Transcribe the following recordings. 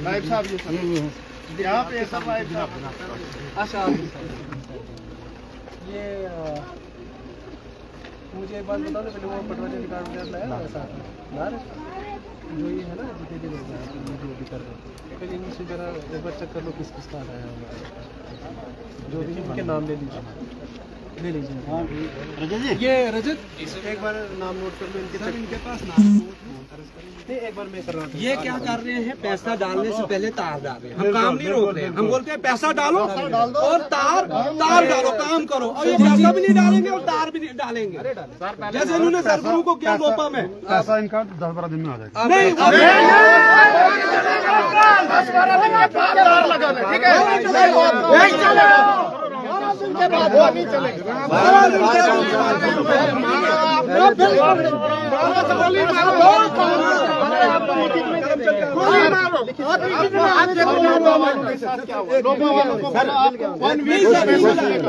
नायब साहब यहाँ पे सब अच्छा ये मुझे एक बात बताओ पहले वो पटवारी डिपार्टमेंट लाया ऐसा जो ये है ना जितने भी भी कर रहे फिर इनसे जरा एक बार चेक कर लो किस का आया हमारे जो भी इनके नाम ले लीजिए हाँ रजत जी ये रजत एक बार नाम नोट कर लो इनके पास नाम एक बार मैं कर रहा हूँ ये क्या कर रहे हैं पैसा डालने से पहले तार डाल रहे हैं हम काम नहीं रोक रहे हैं हम बोलते हैं पैसा डालो और तार डालो काम करो और ये पैसा भी नहीं डालेंगे और तार भी नहीं डालेंगे जैसे इन्होंने सरपंच को क्या रोपा में पैसा इनका 10-12 दिन में आ जाएगा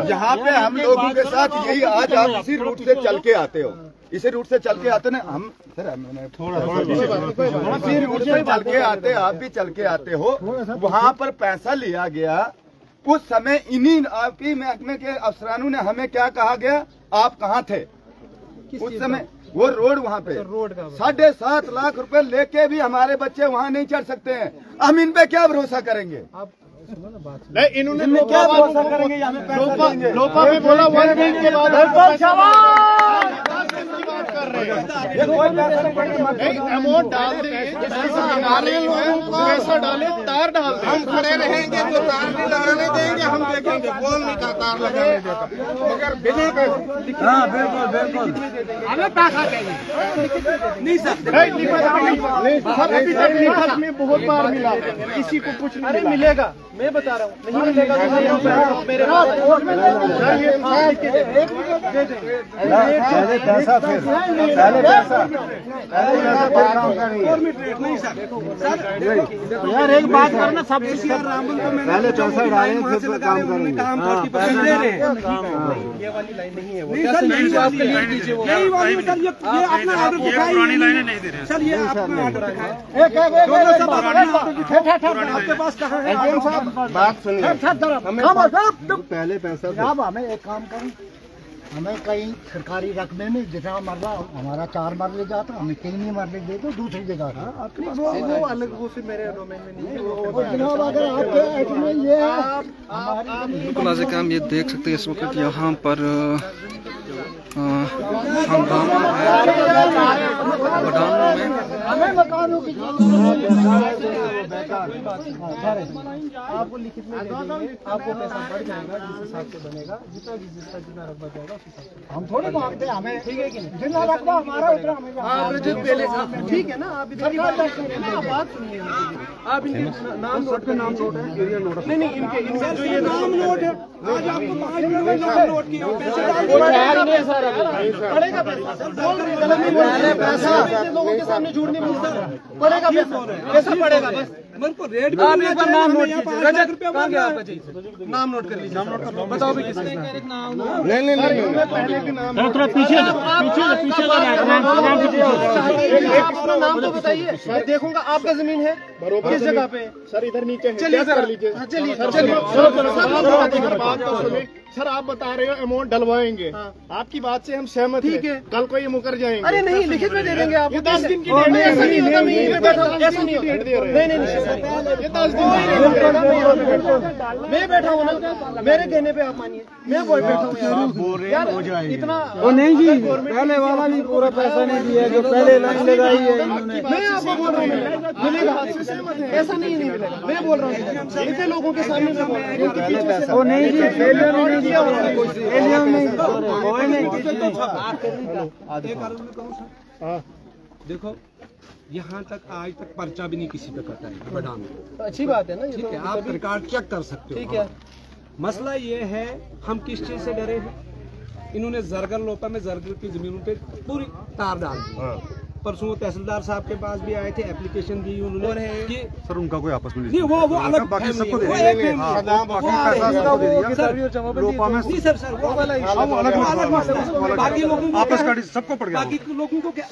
यहाँ पे हम लोगों के साथ यही आज आप इसी रूट से चल के आते हो इसी रूट से चल के आते ना हम सर मैंने थोड़ा इसी रूट से चल के आते आप भी चल के आते हो वहाँ पर पैसा लिया गया उस समय इन्हीं आपकी महकमे के अफसरानों ने हमें क्या कहा गया आप कहाँ थे उस समय वो रोड वहाँ पे 7.5 लाख रुपए लेके भी हमारे बच्चे वहाँ नहीं चढ़ सकते हैं हम इन पे क्या भरोसा करेंगे नहीं इन्होंने क्या भरोसा करेंगे लोपा में बोला 1 वीक के बाद अमाउंट डाल देंगे पैसा डाले तार डाल हम खड़े रहेंगे तो तार नहीं लगाने देंगे हम देखेंगे कौन नहीं का तार लगाने देता मगर बिना हाँ बिल्कुल हमें पैसा चाहिए नहीं सर लिखत में बहुत बार मिला किसी को कुछ नहीं मिलेगा मैं बता रहा हूँ नहीं मिलेगा मेरे पैसा फिर पहले पैसा यार एक बात करना सब पहले पैसा डालें फिर काम करेंगे ये वाली लाइन नहीं है वो यही वाली सर ये अपना ऑर्डर दिखाई नहीं दे रहे सर ये अपना ऑर्डर दिखाएं आपके पास कहाँ है बात सुनिए पहले पैसा हमें एक काम करें हमें कहीं सरकारी रकबे में जितना मरला हमारा 4 मरले जाता हमें कहीं नहीं मरले दे दो दूसरी जगह वो अलग वो फिर मेरे डोमेन में नहीं है बिल्कुल काम ये देख सकते हैं इस वक्त यहाँ पर हंगामा है बटानों में आपको लिखित में दे देंगे आपको पैसा बढ़ जाएगा जिस हिसाब से बनेगा जितना रकबा जाएगा उस हिसाब से हम थोड़ी मांगते हैं हमें ठीक है कि नहीं जितना रकबा हमारा उतना हमें ठीक है ना आप बात सुनिए आप इनके नाम नोट है एरिया नोट नहीं इनके जो ये नाम नोट है आज आपको 5 मिनट में नाम नोट किया पैसे पड़ेगा पैसा लोगों के सामने झूठ नहीं बोलता पड़ेगा पैसा पड़ेगा बस बिल्कुल रेट नाम नोट कीजिए रजत रुपया नाम नोट कर लीजिए बताओ भी किसने नहीं पहले भी नाम थोड़ा पीछे अपना नाम तो बताइए मैं देखूंगा आपका जमीन है किस जगह पे सर इधर नीचे है चलिए कर लीजिए चलिए सर आप बता रहे हो अमाउंट डलवाएंगे आपकी बात से हम सहमत ठीक है कल को ये मुकर जाएंगे अरे नहीं लिखित में दे देंगे आप 10 दिन की डेट दे रहे नहीं ये 10 दिन मैं बैठा हूँ ना मेरे कहने पे आप मानिए मैं बैठा हूँ यार इतना नहीं जी पहले वाला भी पूरा पैसा नहीं दिया जो पहले लाइन लगाई है मैं आपको बोल रहा हूँ मिलेगा ऐसा नहीं मिलेगा मैं बोल रहा हूँ इतने लोगों के सामने मैं बोल रहा हूँ नहीं जी देखो यहाँ तक आज तक पर्चा भी नहीं किसी पे कटा है बड़ा में अच्छी बात है ना ठीक है आप रिकॉर्ड चेक कर सकते हो ठीक है मसला ये है हम किस चीज से डरे हैं इन्होंने जरगर लोपा में जरगर की जमीनों पे पूरी तार डाल दी। परसों तहसीलदार साहब के पास भी आए थे, एप्लीकेशन दी उन्होंने कि सर उनका कोई आपस में नहीं, वो अलग बाकी सबको दे वो दिया। एक फैमिली है। नहीं सर वो वाला बाकी लोगों को आपस का सबको पड़ गया, बाकी लोगों को क्या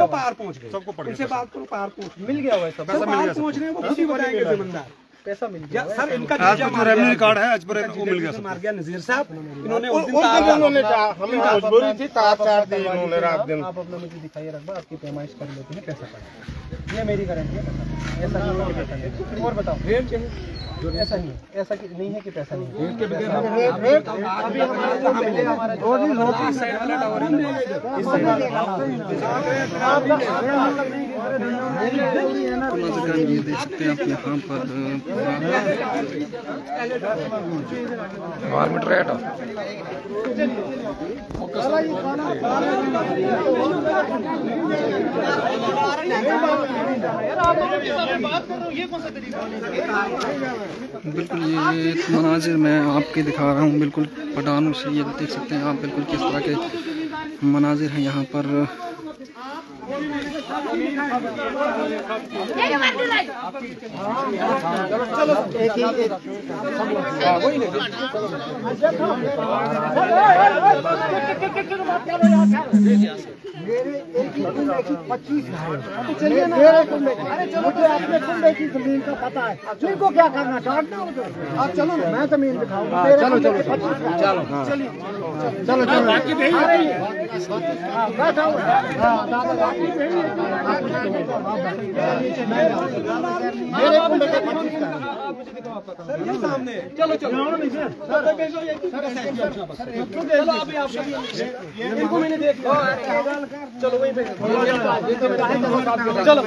पार पहुंच गए, सबको पड़ गया, उनसे बात करो पार पहुंच मिल गया हुआ है सब, पैसा मिल गया, पहुंच रहे हैं, वो खुद ही बताएंगे जिम्मेदार। पैसा मिल गया सर इनका आज जो रेवेन्यू कार्ड है आज पर वो मिल गया मार गया नजीर साहब, इन्होंने उस दिन उन्होंने हमें मजबूरी थी तार चार दी इन्होंने रात दिन। आप अपना मुझे दिखाइए रखबा, आपकी पैमाइश कर लेते हैं पैसा पड़ा, ये मेरी गारंटी है। ऐसा नहीं है कि पैसा नहीं। और बताओ रेट क्या है? ऐसा नहीं है, ऐसा नहीं है कि पैसा नहीं है। के बगैर अभी हमारा साइड वाला टावर ये देख सकते हैं आप यहाँ पर गवर्नमेंट रेट बिल्कुल ये मनाजिर मैं आपके दिखा रहा हूँ बिल्कुल पठानों से। ये देख सकते हैं आप बिल्कुल किस तरह के मनाजिर हैं यहाँ पर। मेरे एक ही 25 है। चलिए ना, मुझे अपने कुंडे की जमीन का पता है, तुमको क्या करना काटना होगा। आप चलो ना, मैं जमीन दिखाऊंगा। चलो चलो चलो चलिए चलो चलो बाकी बैठा हुआ मेरे कुंडे का 25 है सामने। चलो चलो चलो अभी आप इनको मैंने देख लिया। चलो वहीं पे चलो चलो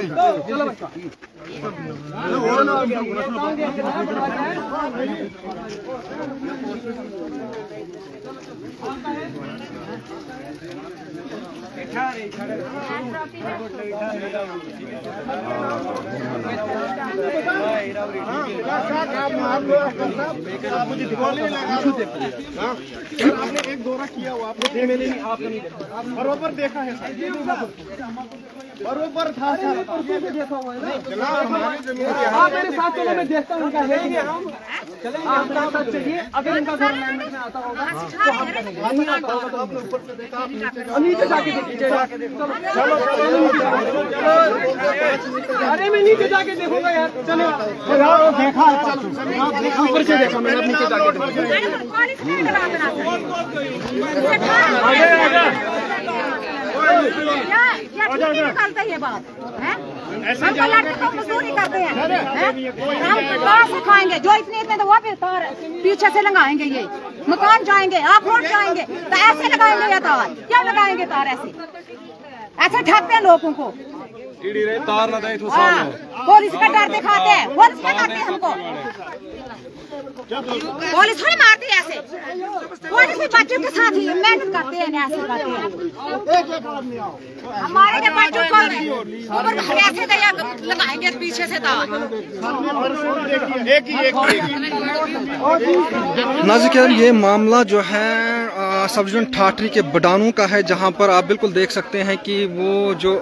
आपने एक दौरा किया हुआ, आपने मैंने नहीं, आपने नहीं देखा, बरोबर देखा है बरोबर था सर, देखा हुआ है ना। आप मेरे साथ चलो, मैं देखता हूँ इनका है कि हम चलेंगे, आप मेरे साथ चलिए। अगर इनका घर लैंड में आता होगा तो हम करेंगे, नहीं आता होगा तो आपने ऊपर से देखा, आप नीचे जाके देखिए। अरे मैं नीचे जाके देखूंगा यार, चलो देखा चलो ऊपर से देखा मैंने, नीचे जाके क्या निकलता है ये बात है? हम तो मजदूरी करते हैं, हम कहाँ से खाएंगे? जो इतने इतने तो वो भी तार पीछे से लगाएंगे, ये मकान जाएंगे, आप रोड जाएंगे तो ऐसे लगाएंगे ये तार, क्या लगाएंगे तार? ऐसे ठगते हैं लोगों को, तार ना दे तो पुलिस का डर दिखाते हैं, पुलिस क्या करते हैं हमको? पुलिस थोड़ी मारती है ऐसे, पुलिस भी बच्चों के साथ ही मेहनत करते हैं, ऐसे करते हैं। हमारे के बच्चों को कैसे लगाएंगे पीछे से तार? नाज़रीन ये मामला जो है सब डिवीजन ठाठरी के बडानों का है, जहां पर आप बिल्कुल देख सकते हैं कि वो जो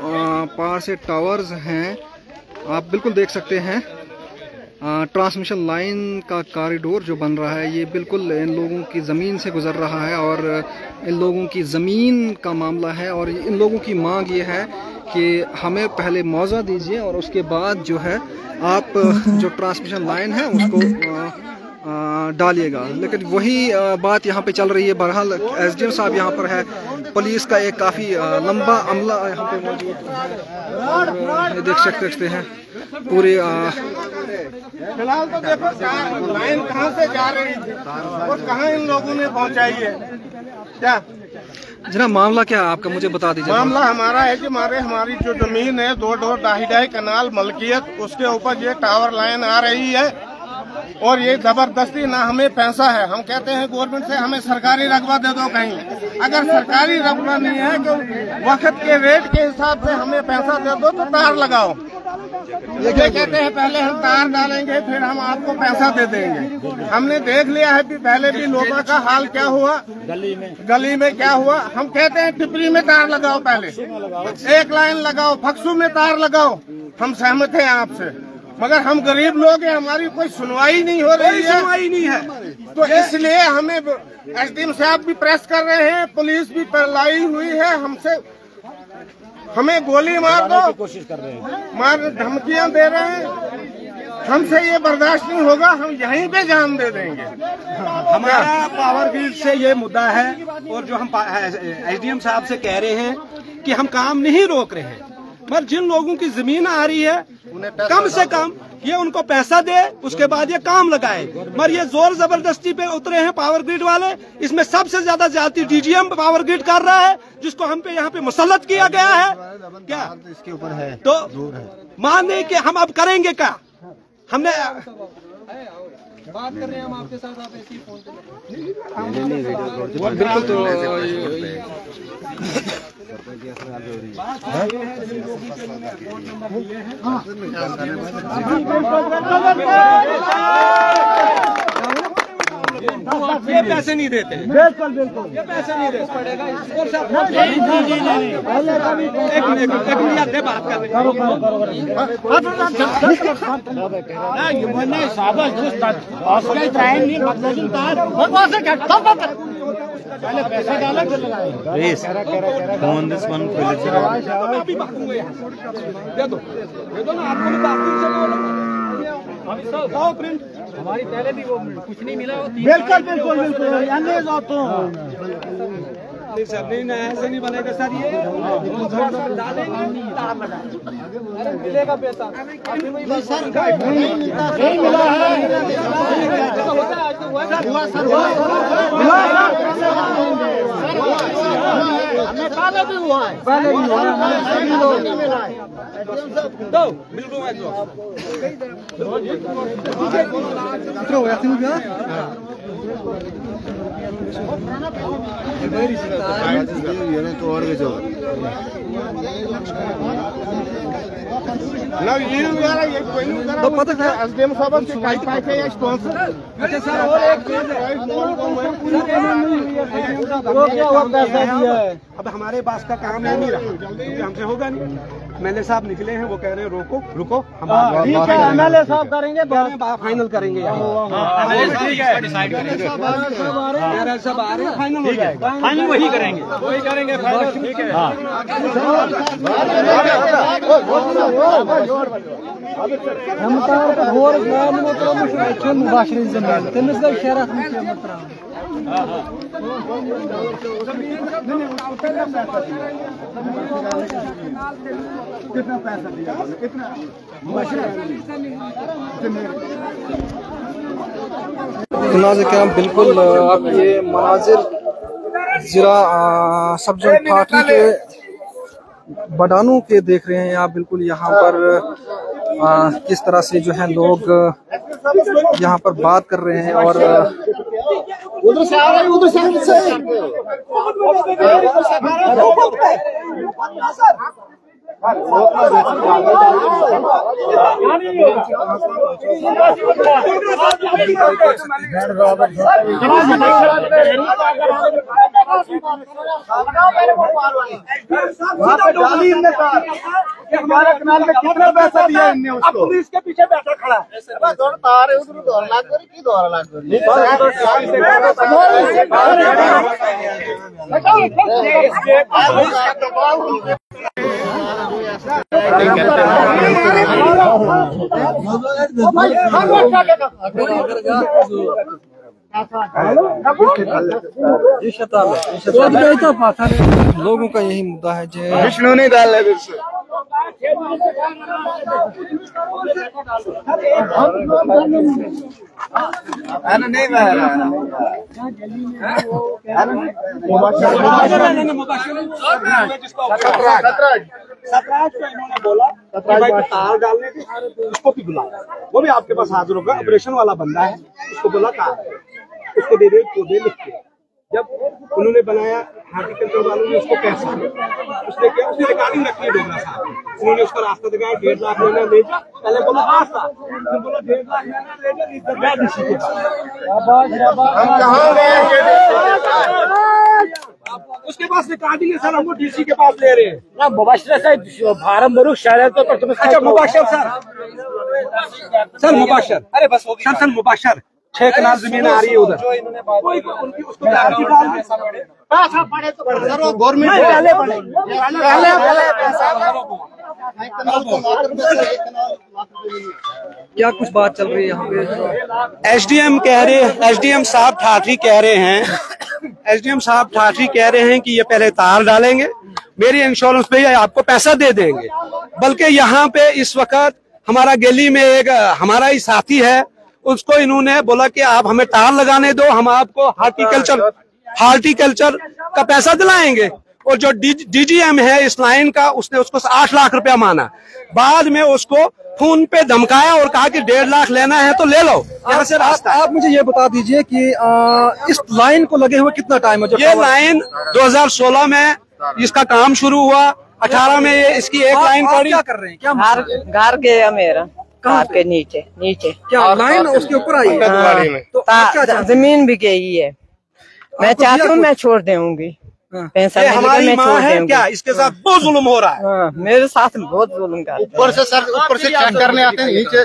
पार से टावर्स हैं आप बिल्कुल देख सकते हैं। ट्रांसमिशन लाइन का कॉरिडोर जो बन रहा है ये बिल्कुल इन लोगों की ज़मीन से गुज़र रहा है और इन लोगों की ज़मीन का मामला है और इन लोगों की मांग ये है कि हमें पहले मुआवजा दीजिए और उसके बाद जो है आप जो ट्रांसमिशन लाइन है उसको डालिएगा। लेकिन वही बात यहाँ पे चल रही है। बहरहाल एसडीएम साहब यहाँ पर है, पुलिस का एक काफ़ी लंबा अमला यहाँ पे मौजूद है और देख सकते हैं पूरे फिलहाल तो देखो लाइन कहाँ से जा रही थी और कहाँ इन लोगों ने पहुँचाई है। क्या जनाब मामला क्या है आपका, मुझे बता दीजिए। मामला हमारा है कि हमारी जो जमीन है 2 ढाई कनाल मलकियत, उसके ऊपर ये टावर लाइन आ रही है और ये जबरदस्ती ना हमें पैसा है। हम कहते हैं गवर्नमेंट से हमें सरकारी रकबा दे दो कहीं, अगर सरकारी रकबा नहीं है तो वक्त के रेट के हिसाब से हमें पैसा दे दो तो तार लगाओ। ये कहते हैं पहले हम तार डालेंगे फिर हम आपको पैसा दे देंगे। हमने देख लिया है कि पहले भी लोगों का हाल क्या हुआ, गली में क्या हुआ। हम कहते हैं टिपरी में तार लगाओ, पहले एक लाइन लगाओ, फक्सू में तार लगाओ। हम सहमत हैं आपसे, मगर हम गरीब लोग हैं, हमारी कोई सुनवाई नहीं हो रही है। सुनवाई नहीं है, तो इसलिए हमें एसडीएम साहब भी प्रेस कर रहे हैं, पुलिस भी लाई हुई है हमसे, हमें गोली मार दो कोशिश कर रहे हैं, मार धमकियां दे रहे हैं। हमसे ये बर्दाश्त नहीं होगा, हम यहीं पे जान दे देंगे। हमारा पावर ग्रिड से ये मुद्दा है, और जो हम एसडीएम साहब से कह रहे हैं कि हम काम नहीं रोक रहे हैं, पर जिन लोगों की जमीन आ रही है कम से कम ये उनको पैसा दे, उसके बाद ये काम लगाए। मगर ये जोर जबरदस्ती पे उतरे हैं पावर ग्रिड वाले। इसमें सबसे ज्यादा ज्यादती डीजीएम पावर ग्रिड कर रहा है, जिसको हम पे यहाँ पे मुसल्लत किया गया है। क्या इसके ऊपर है तो माने कि हम अब करेंगे क्या? हमने बात कर रहे हैं हम आपके साथ, आप ऐसे ही फोन पे बिल्कुल। तो ये पैसे नहीं देते, बिल्कुल बिल्कुल ये पैसे नहीं देते पड़ेगा। एक मिनट बात कर हमारी पहले भी वो कुछ नहीं मिला। बिल्कुल बिल्कुल बिल्कुल नहीं सर, नहीं ऐसे नहीं बनेगा सर। ये डालेंगे मिलेगा पैसा नहीं सर, नहीं मिला है, पहले भी हुआ है, पहले भी हुआ है। दो बिल्कुल तो पता है एसडीएम साहब से काई पाए के स्पॉन्सर। अच्छा सर, और एक चीज क्या हुआ, पैसा दिया है, अब हमारे पास का काम नहीं रहा, क्योंकि हमसे होगा नहीं। एमएलए साहब निकले हैं, वो कह रहे हैं रोको रुको, हम एमएलए साहब करेंगे, फाइनल करेंगे, सब आ रहे हैं, फाइनल हो जाएगा, फाइनल वही करेंगे, वही करेंगे फाइनल। ठीक है, कितना पैसा दिया, कितना क्या बिल्कुल आप ये मनाजिर जिला सब डिवीजन ठाठरी के बडानू के देख रहे हैं आप। बिल्कुल यहाँ पर किस तरह से जो है लोग यहाँ पर बात कर रहे हैं, और उधर से आ रहे हैं, उधर से कितना पैसा दिया इनने उसको, इसके पीछे बैठा खड़ा है, दौड़ रहे उधर दौड़ लाग करी की दौड़ लाग करी। लोगों का यही मुद्दा है जो विष्णु नहीं डाल रहे सतराज को इन्होंने बोला भाई तार डालने की, उसको भी बुलाया, वो भी आपके पास हाजिर होगा, ऑपरेशन वाला बंदा है, उसको बोला तार, उसको दे दे लिख के जब उन्होंने बनाया हार्टिकल्चर वालों ने उसको पैसा उसने क्या उसने रिकॉर्डिंग रखी है डोगरा साहब, उन्होंने उसका रास्ता दिखाया 1.5 लाख लेना ले जा, पहले बोला 8 लाख, फिर बोला 1.5 लाख लेना ले जा, इस दरगाह ऋषि के पास उसके पास रिकॉर्डिंग है सर, हमको डीसी के पास ले रहे हैं ना मुबाशर साहब फार्म भरू शहर तो पर तुम्हें अच्छा मुबाशर सर मुबाशर, अरे बस हो गया सर मुबाशर 6 कनाल जमीन आ रही है उधर, कोई उनकी उसको क्या कुछ बात चल रही है यहाँ पे? एसडीएम कह रहे हैं, एसडीएम साहब ठाठरी कह रहे हैं, एसडीएम साहब ठाठरी कह रहे हैं कि ये पहले तार डालेंगे, मेरी इंश्योरेंस पे आपको पैसा दे देंगे। बल्कि यहाँ पे इस वक्त हमारा गली में एक हमारा ही साथी है, उसको इन्होंने बोला कि आप हमें तार लगाने दो, हम आपको हार्टिकल्चर का पैसा दिलाएंगे। और जो डीजीएम है इस लाइन का, उसने उसको 8 लाख रुपया माना, बाद में उसको फोन पे धमकाया और कहा कि 1.5 लाख लेना है तो ले लो। यहाँ से रास्ता आप मुझे ये बता दीजिए कि इस लाइन को लगे हुए कितना टाइम है? ये लाइन 2016 में इसका काम शुरू हुआ, 18 में ये इसकी एक लाइन पड़ी। क्या कर रहे हैं? क्या घर गया मेरा कार के नीचे क्या लाइन उसके ऊपर आई है? तो जमीन भी गई है, मैं चाहती हूँ मैं छोड़ दूंगी, पैसा हमारी माँ है क्या? इसके साथ बहुत जुल्म हो रहा है। हाँ, मेरे साथ बहुत जुल्म कर ऊपर से सर, ऊपर से चेक करने आते हैं नीचे।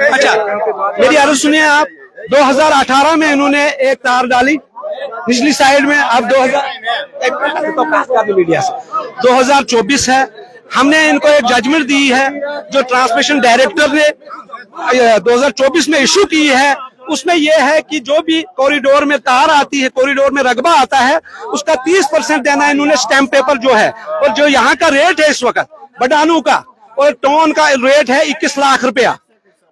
अच्छा मेरी अर्ज सुनिए आप, 2018 में इन्होंने एक तार डाली निचली साइड में, अब 2024 है, हमने इनको एक जजमेंट दी है जो ट्रांसमिशन डायरेक्टर ने 2024 में इशू की है। उसमें यह है कि जो भी कॉरिडोर में तार आती है, कॉरिडोर में रकबा आता है, उसका 30% देना इन्होंने स्टैम्प पेपर जो है। और जो यहाँ का रेट है इस वक्त बडानू का और टोन का रेट है 21 लाख रुपया,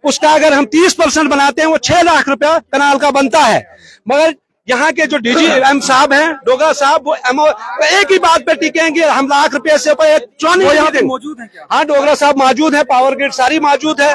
उसका अगर हम 30% बनाते हैं वो 6 लाख रुपया कनाल का बनता है। मगर यहाँ के जो डीजीएम साहब हैं डोगरा साहब, वो एक ही बात पे टिकेंगे, हम लाख रुपए से मौजूद है। हाँ डोगरा साहब मौजूद है, पावर ग्रिड सारी मौजूद है,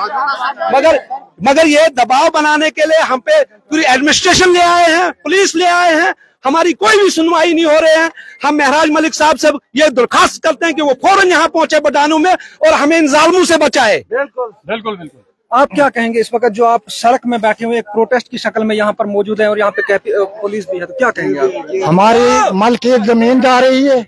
मगर ये दबाव बनाने के लिए हम पे पूरी एडमिनिस्ट्रेशन ले आए हैं, पुलिस ले आए हैं, हमारी कोई भी सुनवाई नहीं हो रहे हैं। हम महराज मलिक साहब से ये दरखास्त करते हैं कि वो फौरन यहाँ पहुंचे बडानू में और हमें इन जालमों से बचाए। बिल्कुल बिल्कुल बिल्कुल। आप क्या कहेंगे इस वक्त जो आप सड़क में बैठे हुए एक प्रोटेस्ट की शक्ल में यहाँ पर मौजूद हैं और यहाँ पे पुलिस भी है, तो क्या कहेंगे आप? हमारी मलकियत जमीन जा रही है,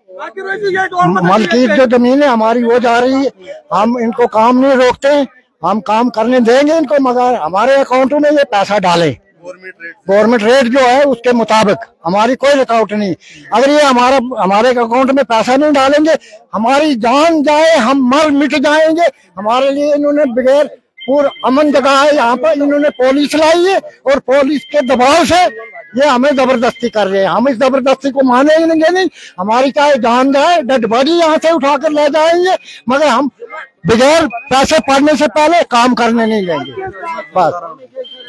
मलकियत जो जमीन है हमारी वो जा रही है, हम इनको काम नहीं रोकते हैं, हम काम करने देंगे इनको, मगर हमारे अकाउंटों में ये पैसा डालें, गवर्नमेंट रेट जो है उसके मुताबिक, हमारी कोई रुकावट नहीं। अगर ये हमारे अकाउंट में पैसा नहीं डालेंगे, हमारी जान जाए, हम मर मिट जाएंगे। हमारे लिए इन्होंने बगैर पूरा अमन जगह है, यहाँ पर इन्होंने पुलिस लाई है और पुलिस के दबाव से ये हमें जबरदस्ती कर रहे हैं। हम इस जबरदस्ती को मानेंगे नहीं, हमारी चाहे जान जाए, डेड बॉडी यहाँ से उठाकर ले जाएंगे, मगर हम बगैर पैसे पड़ने से पहले काम करने नहीं देंगे। बस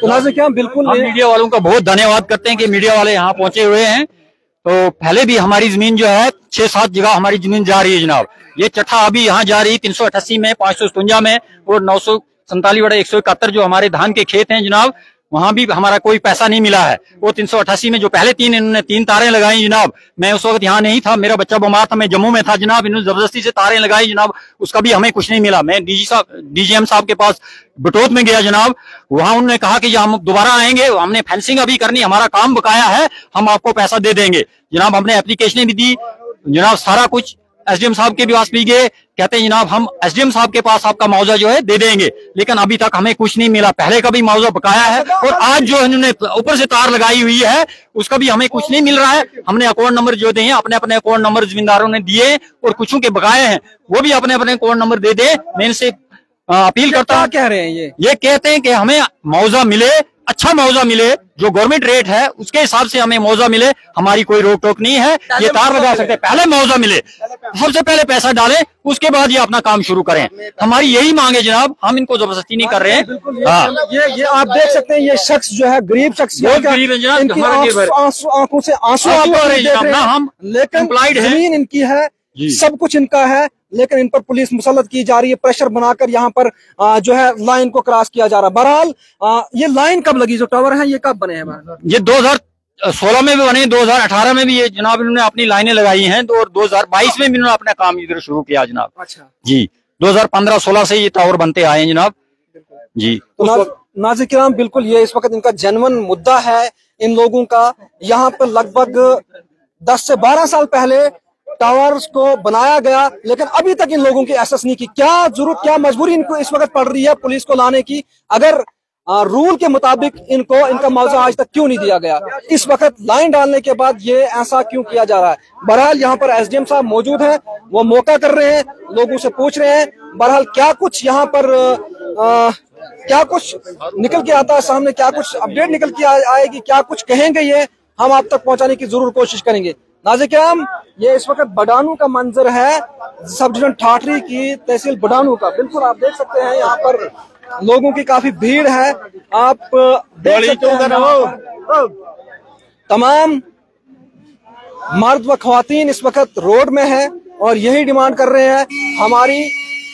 तो क्या बिल्कुल मीडिया वालों का बहुत धन्यवाद करते हैं कि मीडिया वाले यहाँ पहुंचे हुए हैं। तो पहले भी हमारी जमीन जो है 6-7 जगह हमारी जमीन जा रही है जनाब। ये चट्ठा अभी यहाँ जा रही है 388 में, 557 में और 947/171 जो हमारे धान के खेत हैं जनाब, वहां भी हमारा कोई पैसा नहीं मिला है। वो 388 में जो पहले इन्होंने 3 तारें लगाई जनाब, मैं उस वक्त यहाँ नहीं था, मेरा बच्चा बीमार था, मैं जम्मू में था जनाब, इन्होंने जबरदस्ती से तारें लगाई जनाब, उसका भी हमें कुछ नहीं मिला। मैं डीजीएम साहब के पास बटोत में गया जनाब, वहां उन्होंने कहा कि हम दोबारा आएंगे, हमने फेंसिंग अभी करनी, हमारा काम बकाया है, हम आपको पैसा दे देंगे जनाब। हमने एप्लीकेशन भी दी जनाब, सारा कुछ एसडीएम साहब के पास भी गए, कहते हैं जनाब हम एसडीएम साहब के पास आपका मुआवजा जो है दे देंगे, लेकिन अभी तक हमें कुछ नहीं मिला। पहले का भी मुआवजा बकाया है और आज जो इन्होंने ऊपर से तार लगाई हुई है उसका भी हमें कुछ नहीं मिल रहा है। हमने अकाउंट नंबर जो दिए अपने अपने अकाउंट नंबर जमींदारों ने दिए और कुछों के बकाए हैं वो भी अपने अपने अकाउंट नंबर दे दे। मैं इनसे अपील करता हूँ, कह रहे हैं ये कहते हैं कि हमें मुआवजा मिले, अच्छा मुआवजा मिले, जो गवर्नमेंट रेट है उसके हिसाब से हमें मुआवजा मिले, हमारी कोई रोक टोक नहीं है। ये तार लगा सकते, पहले मुआवजा मिले, सबसे पहले पैसा डालें, उसके बाद ये अपना काम शुरू करें। हमारी यही मांग है जनाब, हम इनको जबरदस्ती नहीं कर रहे हैं। ये आप देख सकते हैं, ये शख्स जो है गरीब शख्स, गरीब है जनाब, आंखों से आंसू आ रहे हैं, हम लेकिन जमीन इनकी है, सब कुछ इनका है, लेकिन इन पर पुलिस मुसल्लत की जा रही है, प्रेशर बनाकर यहाँ पर जो है लाइन को क्रॉस किया जा रहा है। बहरहाल ये लाइन कब लगी, जो टावर है ये कब बने हैं? ये 2016 में भी बने, 2018 में भी ये जनाब इन्होंने अपनी लाइनें लगाई हैं, और 2022 में भी इन्होंने अपना काम इधर शुरू किया जनाब। अच्छा जी, 2015-16 से ये टावर बनते आए हैं जनाब जी। नाज़रीन किराम, बिल्कुल ये इस वक्त इनका जेन्युइन मुद्दा है इन लोगों का। यहाँ पर लगभग 10 से 12 साल पहले टावर्स को बनाया गया, लेकिन अभी तक इन लोगों की एसेस नहीं की। क्या जरूरत, क्या मजबूरी इनको इस वक्त पड़ रही है पुलिस को लाने की? अगर रूल के मुताबिक इनको इनका मुआवजा आज तक क्यों नहीं दिया गया? इस वक्त लाइन डालने के बाद ये ऐसा क्यों किया जा रहा है? बहरहाल यहाँ पर एसडीएम साहब मौजूद हैं, वो मौका कर रहे हैं, लोगों से पूछ रहे हैं। बहरहाल क्या कुछ यहाँ पर क्या कुछ निकल के आता है सामने, क्या कुछ अपडेट निकल के आएगी, क्या कुछ कहेंगे, ये हम आप तक पहुंचाने की जरूर कोशिश करेंगे। नाज़रीन, ये इस वक्त बडानू का मंजर है, सब डिवीजन ठाठरी की तहसील बडानू का। बिल्कुल आप देख सकते हैं यहाँ पर लोगों की काफी भीड़ है, आप देख सकते हैं तमाम मर्द व ख्वातीन इस वक्त रोड में है और यही डिमांड कर रहे हैं हमारी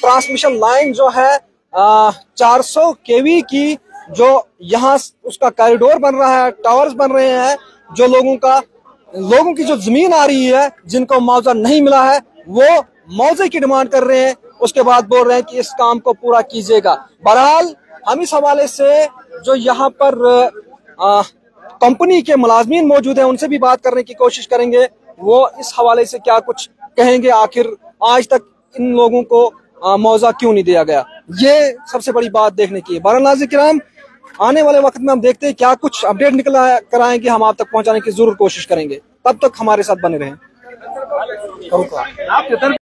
ट्रांसमिशन लाइन जो है 400 केवी की, जो यहाँ उसका कॉरिडोर बन रहा है, टावर्स बन रहे हैं, जो लोगों की जो जमीन आ रही है, जिनको मुआवजा नहीं मिला है, वो मुआवजे की डिमांड कर रहे हैं। उसके बाद बोल रहे हैं कि इस काम को पूरा कीजिएगा। बहरहाल हम इस हवाले से जो यहाँ पर कंपनी के मुलाजमीन मौजूद हैं, उनसे भी बात करने की कोशिश करेंगे, वो इस हवाले से क्या कुछ कहेंगे, आखिर आज तक इन लोगों को मुआवजा क्यों नहीं दिया गया, ये सबसे बड़ी बात देखने की है। बहरहाल नाज़रीन, आने वाले वक्त में हम देखते हैं क्या कुछ अपडेट निकल कर आएंगे, हम आप तक पहुंचाने की जरूर कोशिश करेंगे। तब तक हमारे साथ बने रहें।